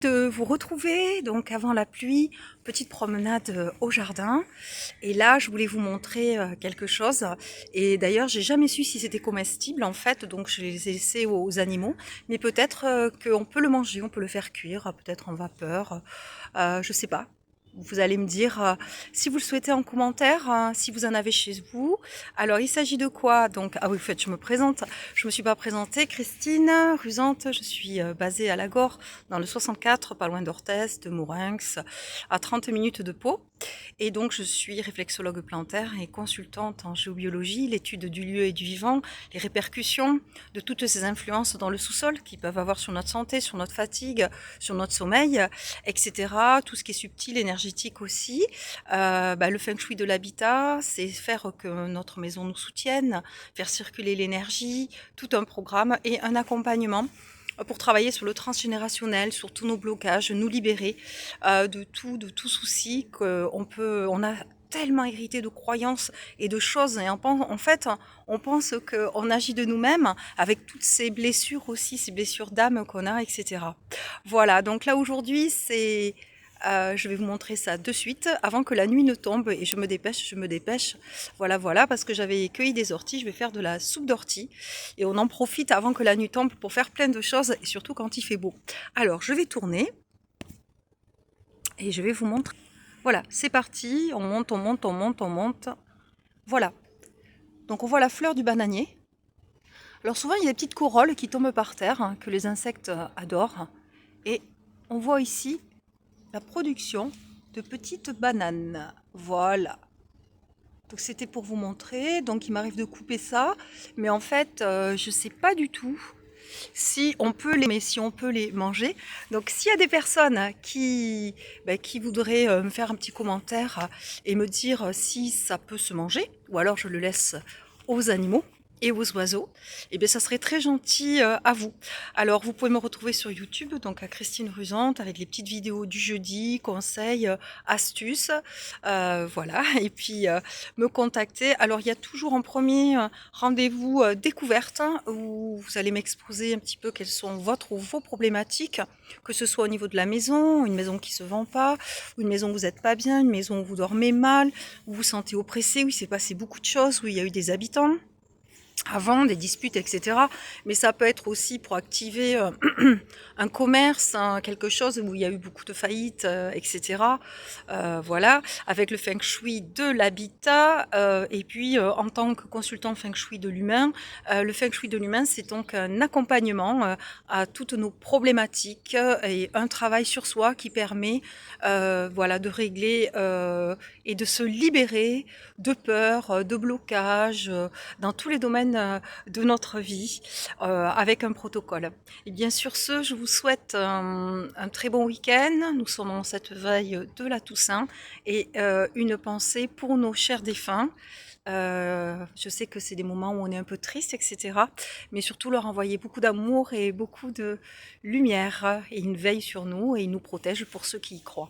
De vous retrouver donc avant la pluie, petite promenade au jardin, et là je voulais vous montrer quelque chose, et d'ailleurs j'ai jamais su si c'était comestible en fait, donc je les ai laissés aux animaux, mais peut-être qu'on peut le manger, on peut le faire cuire, peut-être en vapeur, je sais pas. Vous allez me dire si vous le souhaitez en commentaire, si vous en avez chez vous. Alors il s'agit de quoi? Donc, ah oui, en fait je me présente, je me suis pas présentée, Christine Rusante, je suis basée à Lagore dans le 64, pas loin d'Orthez, de Mourinx, à 30 minutes de Pau. Et donc, je suis réflexologue plantaire et consultante en géobiologie, l'étude du lieu et du vivant, les répercussions de toutes ces influences dans le sous-sol qui peuvent avoir sur notre santé, sur notre fatigue, sur notre sommeil, etc. Tout ce qui est subtil, énergétique aussi. Le feng shui de l'habitat, c'est faire que notre maison nous soutienne, faire circuler l'énergie, tout un programme et un accompagnement pour travailler sur le transgénérationnel, sur tous nos blocages, nous libérer de tout souci on a tellement hérité de croyances et de choses, et en fait on pense qu'on agit de nous-mêmes avec toutes ces blessures aussi, ces blessures d'âme qu'on a, etc. Voilà, donc là aujourd'hui c'est je vais vous montrer ça de suite avant que la nuit ne tombe, et je me dépêche. Voilà, parce que j'avais cueilli des orties, je vais faire de la soupe d'ortie et on en profite avant que la nuit tombe pour faire plein de choses, et surtout quand il fait beau. Alors je vais tourner et je vais vous montrer. Voilà, c'est parti, on monte. Voilà, donc on voit la fleur du bananier. Alors souvent il y a des petites corolles qui tombent par terre, que les insectes adorent, et on voit ici la production de petites bananes. Voilà. Donc c'était pour vous montrer. Donc il m'arrive de couper ça, mais en fait je sais pas du tout si on peut les manger. Donc s'il y a des personnes qui voudraient me faire un petit commentaire et me dire si ça peut se manger, ou alors je le laisse aux animaux et aux oiseaux, et bien ça serait très gentil à vous. Alors vous pouvez me retrouver sur YouTube, donc à Christine Rusante, avec les petites vidéos du jeudi, conseils, astuces, voilà, et puis me contacter. Alors il y a toujours en premier rendez-vous découverte, où vous allez m'exposer un petit peu quelles sont votre ou vos problématiques, que ce soit au niveau de la maison, une maison qui se vend pas, ou une maison où vous n'êtes pas bien, une maison où vous dormez mal, où vous vous sentez oppressé, où il s'est passé beaucoup de choses, où il y a eu des habitants avant, des disputes, etc. Mais ça peut être aussi pour activer un commerce, quelque chose où il y a eu beaucoup de faillites, etc. Voilà, avec le feng shui de l'habitat, et puis en tant que consultant feng shui de l'humain, le feng shui de l'humain, c'est donc un accompagnement à toutes nos problématiques, et un travail sur soi qui permet voilà, de régler et de se libérer de peur, de blocage, dans tous les domaines de notre vie, avec un protocole. Et bien sur ce, je vous souhaite un très bon week-end. Nous sommes en cette veille de la Toussaint, et une pensée pour nos chers défunts. Je sais que c'est des moments où on est un peu triste, etc. Mais surtout leur envoyer beaucoup d'amour et beaucoup de lumière, et une veille sur nous, et ils nous protègent pour ceux qui y croient.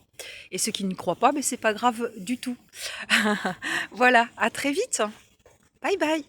Et ceux qui n'y croient pas, ben c'est pas grave du tout. Voilà, à très vite. Bye bye.